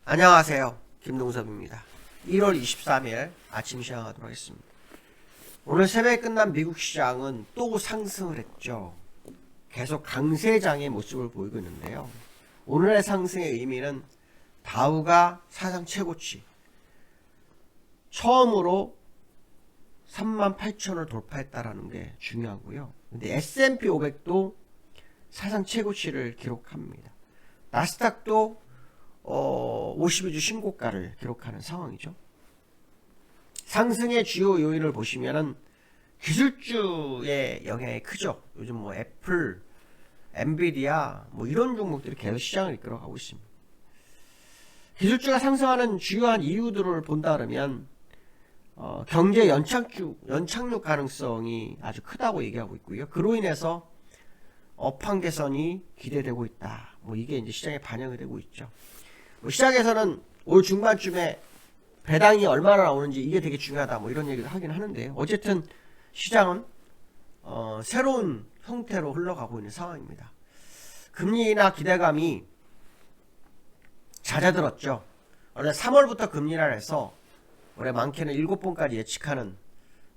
안녕하세요. 김동섭입니다. 1월 23일 아침 시작하도록 하겠습니다. 오늘 새벽에 끝난 미국 시장은 또 상승을 했죠. 계속 강세장의 모습을 보이고 있는데요. 오늘의 상승의 의미는 다우가 사상 최고치 처음으로 38,000을 돌파했다라는 게 중요하고요. 근데 S&P 500도 사상 최고치를 기록합니다. 나스닥도 52주 신고가를 기록하는 상황이죠. 상승의 주요 요인을 보시면은 기술주의 영향이 크죠. 요즘 뭐 애플, 엔비디아 뭐 이런 종목들이 계속 시장을 이끌어가고 있습니다. 기술주가 상승하는 주요한 이유들을 본다 그러면 경제 연착륙 가능성이 아주 크다고 얘기하고 있고요. 그로 인해서 업황 개선이 기대되고 있다. 뭐 이게 이제 시장에 반영이 되고 있죠. 시장에서는 올 중반쯤에 배당이 얼마나 나오는지 이게 되게 중요하다. 뭐 이런 얘기를 하긴 하는데요. 어쨌든 시장은 새로운 형태로 흘러가고 있는 상황입니다. 금리 인하 기대감이 잦아들었죠. 원래 3월부터 금리 인하를 해서 올해 많게는 7번까지 예측하는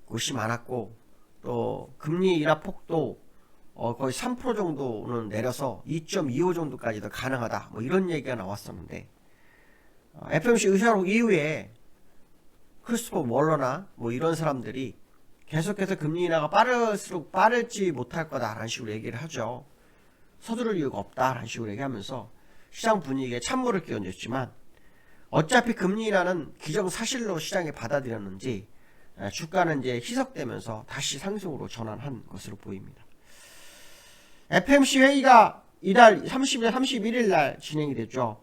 곳이 많았고, 또 금리 인하 폭도 거의 3% 정도는 내려서 2.25 정도까지도 가능하다. 뭐 이런 얘기가 나왔었는데, FOMC 의사록 이후에 크리스토퍼 월러나 뭐 이런 사람들이 계속해서 금리 인하가 빠를수록 빠를지 못할 거다라는 식으로 얘기를 하죠. 서두를 이유가 없다라는 식으로 얘기하면서 시장 분위기에 찬물을 끼얹었지만, 어차피 금리 인하는 기정사실로 시장에 받아들였는지 주가는 이제 희석되면서 다시 상승으로 전환한 것으로 보입니다. FOMC 회의가 이달 30일, 31일 날 진행이 됐죠.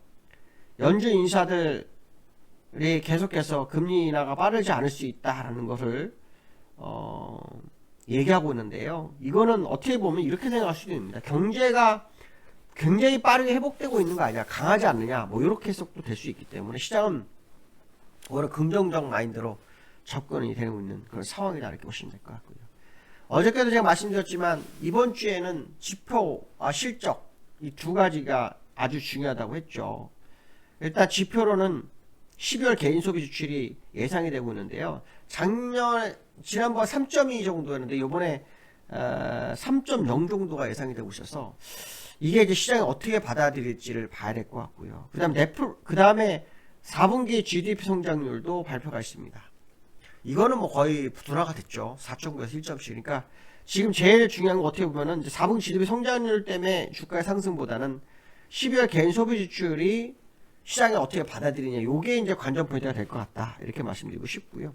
연준 인사들이 계속해서 금리 인하가 빠르지 않을 수 있다라는 것을 얘기하고 있는데요. 이거는 어떻게 보면 이렇게 생각할 수도 있습니다. 경제가 굉장히 빠르게 회복되고 있는 거 아니냐, 강하지 않느냐, 뭐 이렇게 해석도 될 수 있기 때문에 시장은 오히려 긍정적 마인드로 접근이 되고 있는 그런 상황이다 이렇게 보시면 될 것 같고요. 어저께도 제가 말씀드렸지만 이번 주에는 지표와 실적 이 두 가지가 아주 중요하다고 했죠. 일단 지표로는 12월 개인 소비 지출이 예상이 되고 있는데요. 지난번 3.2 정도였는데 이번에 3.0 정도가 예상이 되고 있어서 이게 이제 시장이 어떻게 받아들일지를 봐야 될 것 같고요. 그 다음에 4분기 GDP 성장률도 발표가 있습니다. 이거는 뭐 거의 둔화가 됐죠. 4.9에서 1.7. 그러니까 지금 제일 중요한 거 어떻게 보면은 이제 4분기 GDP 성장률 때문에 주가의 상승보다는 12월 개인 소비 지출이 시장이 어떻게 받아들이냐. 요게 이제 관전 포인트가 될 것 같다. 이렇게 말씀드리고 싶고요.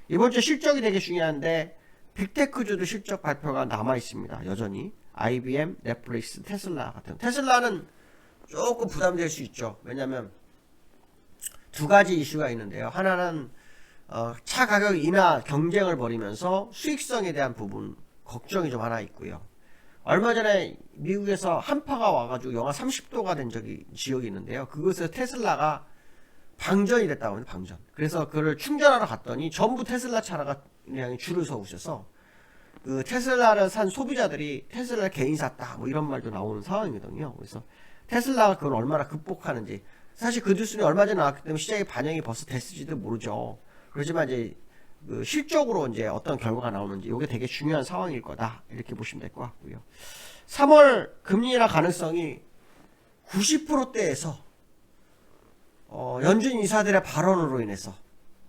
이번 주 실적이 되게 중요한데 빅테크주도 실적 발표가 남아 있습니다. 여전히. IBM, 넷플릭스, 테슬라 같은. 테슬라는 조금 부담될 수 있죠. 왜냐면 두 가지 이슈가 있는데요. 하나는 차 가격 인하 경쟁을 벌이면서 수익성에 대한 부분 걱정이 좀 하나 있고요. 얼마 전에 미국에서 한파가 와가지고 영하 30도가 된 지역이 있는데요. 그곳에서 테슬라가 방전이 됐다고 합니다. 방전. 그래서 그걸 충전하러 갔더니 전부 테슬라 차가 그냥 줄을 서 오셔서 그 테슬라를 산 소비자들이 테슬라 개인 샀다 뭐 이런 말도 나오는 상황이거든요. 그래서 테슬라가 그걸 얼마나 극복하는지, 사실 그 뉴스는 얼마 전에 나왔기 때문에 시장에 반영이 벌써 됐을지도 모르죠. 그렇지만 이제 그 실적으로 이제 어떤 결과가 나오는지 이게 되게 중요한 상황일 거다 이렇게 보시면 될 것 같고요. 3월 금리 인하 가능성이 90%대에서 연준 인사들의 발언으로 인해서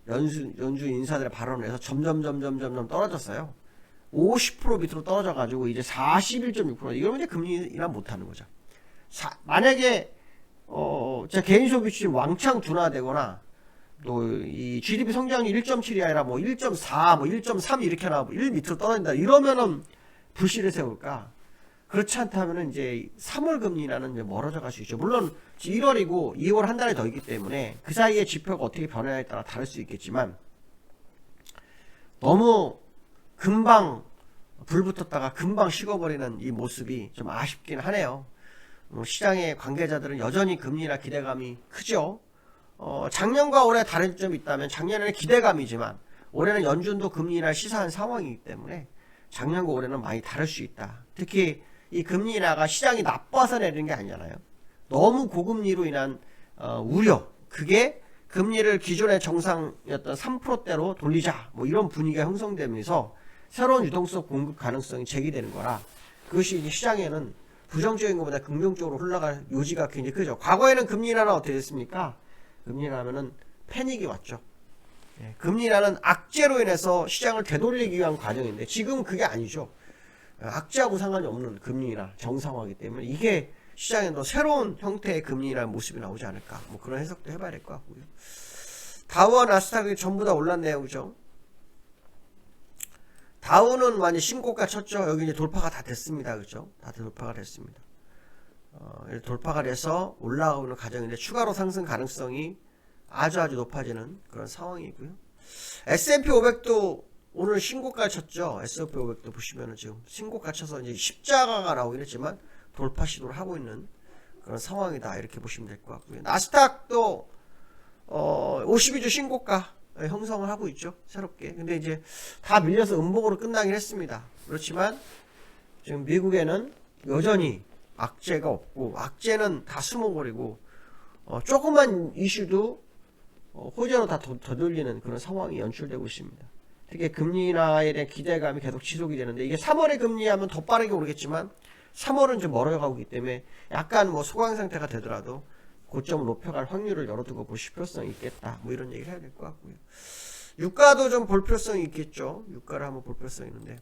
연준 인사들의 발언으로 해서 점점 떨어졌어요. 50% 밑으로 떨어져가지고 이제 41.6% 이러면 이제 금리 인하 못하는 거죠. 만약에 제 개인 소비 지출 왕창 둔화되거나 또 이 GDP 성장률 1.7이 아니라 뭐 1.4, 뭐 1.3 이렇게 나오고 1 밑으로 떨어진다 이러면은 불씨를 세울까? 그렇지 않다면은 이제 3월 금리 인하는 이제 멀어져 갈 수 있죠. 물론 1월이고 2월 한 달이 더 있기 때문에 그 사이에 지표가 어떻게 변화에 따라 다를 수 있겠지만 너무 금방 불 붙었다가 금방 식어버리는 이 모습이 좀 아쉽긴 하네요. 시장의 관계자들은 여전히 금리 인하 기대감이 크죠. 작년과 올해 다른 점이 있다면 작년에는 기대감이지만 올해는 연준도 금리 인하를 시사한 상황이기 때문에 작년과 올해는 많이 다를 수 있다. 특히 이 금리 인하가 시장이 나빠서 내리는 게 아니잖아요. 너무 고금리로 인한 우려, 그게 금리를 기존의 정상이었던 3%대로 돌리자 뭐 이런 분위기가 형성되면서 새로운 유동성 공급 가능성이 제기되는 거라 그것이 이제 시장에는 부정적인 것보다 긍정적으로 흘러갈 요지가 굉장히 크죠. 과거에는 금리 인하는 어떻게 됐습니까? 금리 인하면은 패닉이 왔죠. 예, 금리 인하는 악재로 인해서 시장을 되돌리기 위한 과정인데 지금은 그게 아니죠. 악재하고 상관이 없는 금리 인하 정상화이기 때문에 이게 시장에 더 새로운 형태의 금리 인하 모습이 나오지 않을까 뭐 그런 해석도 해봐야 될 것 같고요. 다우와 나스닥이 전부 다 올랐네요. 그죠? 다우는 많이 신고가 쳤죠. 여기 이제 돌파가 다 됐습니다. 그죠? 다 돌파가 됐습니다. 돌파가 돼서 올라가고 있는 과정인데 추가로 상승 가능성이 아주 높아지는 그런 상황이고요. S&P 500도 오늘 신고가 쳤죠. S&P 500도 보시면은 지금 신고가 쳐서 이제 십자가가 나오긴 했지만 돌파 시도를 하고 있는 그런 상황이다. 이렇게 보시면 될 것 같고요. 나스닥도 52주 신고가 형성을 하고 있죠. 새롭게. 근데 이제 다 밀려서 음봉으로 끝나긴 했습니다. 그렇지만 지금 미국에는 여전히 악재가 없고 악재는 다 숨어버리고 조그만 이슈도 호재로 다 되돌리는 그런 상황이 연출되고 있습니다. 특히 금리 인하에 대한 기대감이 계속 지속이 되는데 이게 3월에 금리하면 더 빠르게 오르겠지만 3월은 좀 멀어가고 있기 때문에 약간 뭐 소강 상태가 되더라도 고점을 높여갈 확률을 열어두고 보실 필요성이 있겠다. 뭐 이런 얘기를 해야 될 것 같고요. 유가도 좀 볼 필요성이 있겠죠. 유가를 한번 볼 필요성이 있는데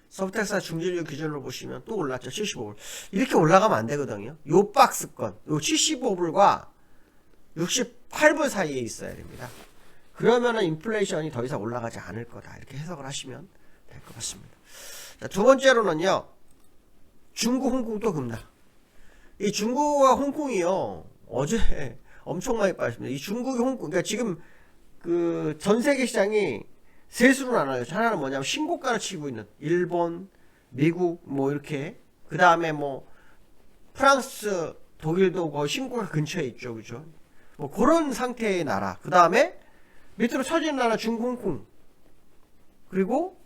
서브텍사 중진료 기준으로 보시면 또 올랐죠. 75불. 이렇게 올라가면 안 되거든요. 요 박스권, 요 75불과 68불 사이에 있어야 됩니다. 그러면은 인플레이션이 더 이상 올라가지 않을 거다. 이렇게 해석을 하시면 될 것 같습니다. 자, 두 번째로는요. 중국, 홍콩도 급락. 이 중국과 홍콩이요. 어제 엄청 많이 빠졌습니다. 이 중국이 홍콩, 그러니까 지금 그 전 세계 시장이 셋으로 나눠요. 하나는 뭐냐면 신고가를 치고 있는 일본, 미국 뭐 이렇게 그 다음에 뭐 프랑스, 독일도 거의 신고가 근처에 있죠, 그죠? 뭐 그런 상태의 나라. 그 다음에 밑으로 쳐지는 나라 중국, 홍콩. 그리고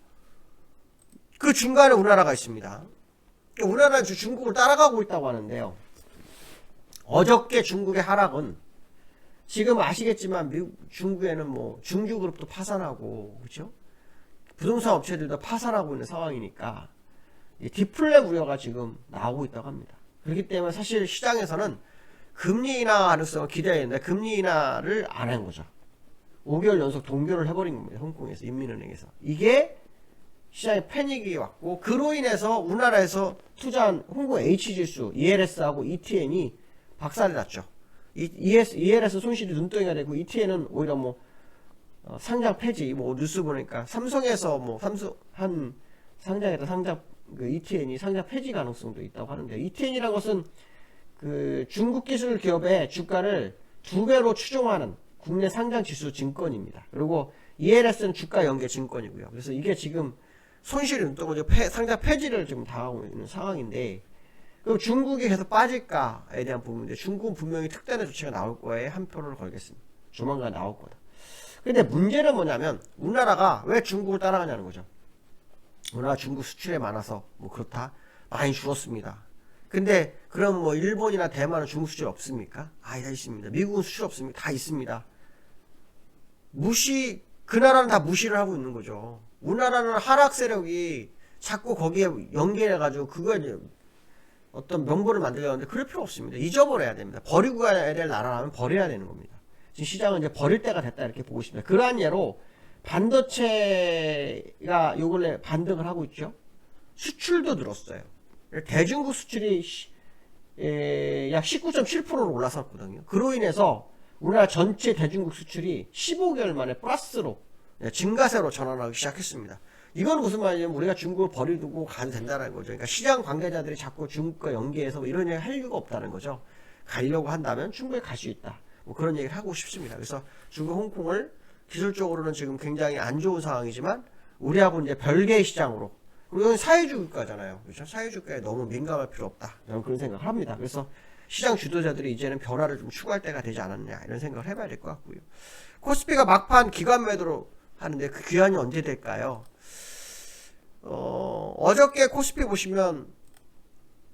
그 중간에 우리나라가 있습니다. 우리나라는 중국을 따라가고 있다고 하는데요. 어저께 중국의 하락은 지금 아시겠지만 중국에는 뭐 중주그룹도 파산하고 그렇죠? 부동산 업체들도 파산하고 있는 상황이니까 디플레 우려가 지금 나오고 있다고 합니다. 그렇기 때문에 사실 시장에서는 금리 인하 가능성을 기대했는데 금리 인하를 안 한 거죠. 5개월 연속 동결을 해버린 겁니다. 홍콩에서 인민은행에서. 이게 시장에 패닉이 왔고 그로 인해서 우리나라에서 투자한 홍콩 H지수, ELS하고 ETN이 박살이 났죠. ELS 손실이 눈덩이가 되고 ETN은 오히려 뭐 상장 폐지, 뭐 뉴스 보니까 삼성에서 뭐 한 상장에다 상장 그 ETN이 상장 폐지 가능성도 있다고 하는데 ETN이라는 것은 그 중국 기술 기업의 주가를 2배로 추종하는 국내 상장 지수 증권입니다. 그리고 ELS는 주가 연계 증권이고요. 그래서 이게 지금 손실이 눈덩이 상장 폐지를 지금 당하고 있는 상황인데 그럼 중국이 계속 빠질까에 대한 부분인데 중국은 분명히 특단의 조치가 나올 거에 한 표를 걸겠습니다. 조만간 나올 거다. 근데 문제는 뭐냐면 우리나라가 왜 중국을 따라가냐는 거죠. 우리나라 중국 수출에 많아서 뭐 그렇다. 많이 줄었습니다. 근데 그럼 뭐 일본이나 대만은 중국 수출 없습니까? 다 있습니다. 미국은 수출 없습니까? 다 있습니다. 그 나라는 다 무시를 하고 있는 거죠. 우리나라는 하락 세력이 자꾸 거기에 연계해가지고 그거에 어떤 명분을 만들려고 하는데 그럴 필요 없습니다. 잊어버려야 됩니다. 버리고 가야 될 나라라면 버려야 되는 겁니다. 지금 시장은 이제 버릴 때가 됐다 이렇게 보고 있습니다. 그러한 예로 반도체가 요 근래 반등을 하고 있죠. 수출도 늘었어요. 대중국 수출이 약 19.7%로 올라섰거든요. 그로 인해서 우리나라 전체 대중국 수출이 15개월 만에 플러스로 증가세로 전환하기 시작했습니다. 이건 무슨 말이냐면 우리가 중국을 버리고 가도 된다는 거죠. 그러니까 시장 관계자들이 자꾸 중국과 연계해서 뭐 이런 얘기 할 이유가 없다는 거죠. 가려고 한다면 충분히 갈 수 있다. 뭐 그런 얘기를 하고 싶습니다. 그래서 중국, 홍콩을 기술적으로는 지금 굉장히 안 좋은 상황이지만 우리하고 이제 별개의 시장으로 그리고 이건 사회주의 국가잖아요. 그렇죠? 사회주의 국가에 너무 민감할 필요 없다. 저는 그런 생각을 합니다. 그래서 시장 주도자들이 이제는 변화를 좀 추구할 때가 되지 않았냐 이런 생각을 해봐야 될 것 같고요. 코스피가 막판 기관 매도로 하는데 그 기한이 언제 될까요? 어저께 코스피 보시면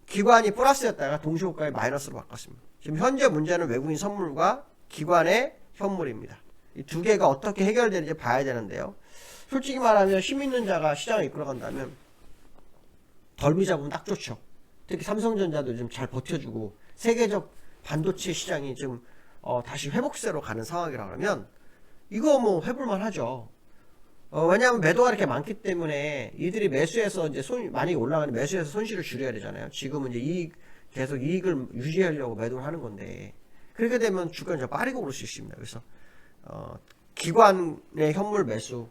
기관이 플러스였다가 동시호가에 마이너스로 바꿨습니다. 지금 현재 문제는 외국인 선물과 기관의 현물입니다. 이 두 개가 어떻게 해결되는지 봐야 되는데요. 솔직히 말하면 힘 있는 자가 시장을 이끌어간다면 덜미 잡으면 딱 좋죠. 특히 삼성전자도 좀 잘 버텨주고 세계적 반도체 시장이 좀 다시 회복세로 가는 상황이라 그러면 이거 뭐 해볼만 하죠. 왜냐하면 매도가 이렇게 많기 때문에 이들이 매수해서 이제 만약에 올라가는 매수해서 손실을 줄여야 되잖아요. 지금은 이제 계속 이익을 유지하려고 매도를 하는 건데 그렇게 되면 주가는 좀 빠르게 오를 수 있습니다. 그래서 기관의 현물 매수,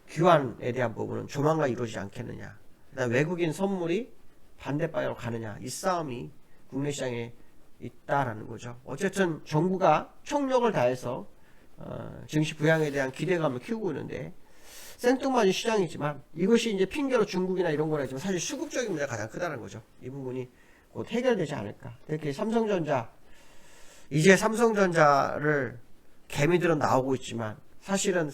기관에 대한 부분은 조만간 이루어지지 않겠느냐. 그다음 외국인 선물이 반대 방향으로 가느냐. 이 싸움이 국내 시장에 있다라는 거죠. 어쨌든 정부가 총력을 다해서 증시 부양에 대한 기대감을 키우고 있는데 생뚱맞은 시장이지만 이것이 이제 핑계로 중국이나 이런 거라 지만 사실 수급적인 문제가 가장 크다는 거죠. 이 부분이 곧 해결되지 않을까. 특히 이제 삼성전자를 개미들은 나오고 있지만 사실은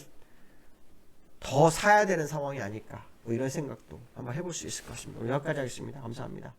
더 사야 되는 상황이 아닐까. 뭐 이런 생각도 한번 해볼 수 있을 것 같습니다. 오늘 여기까지 하겠습니다. 감사합니다.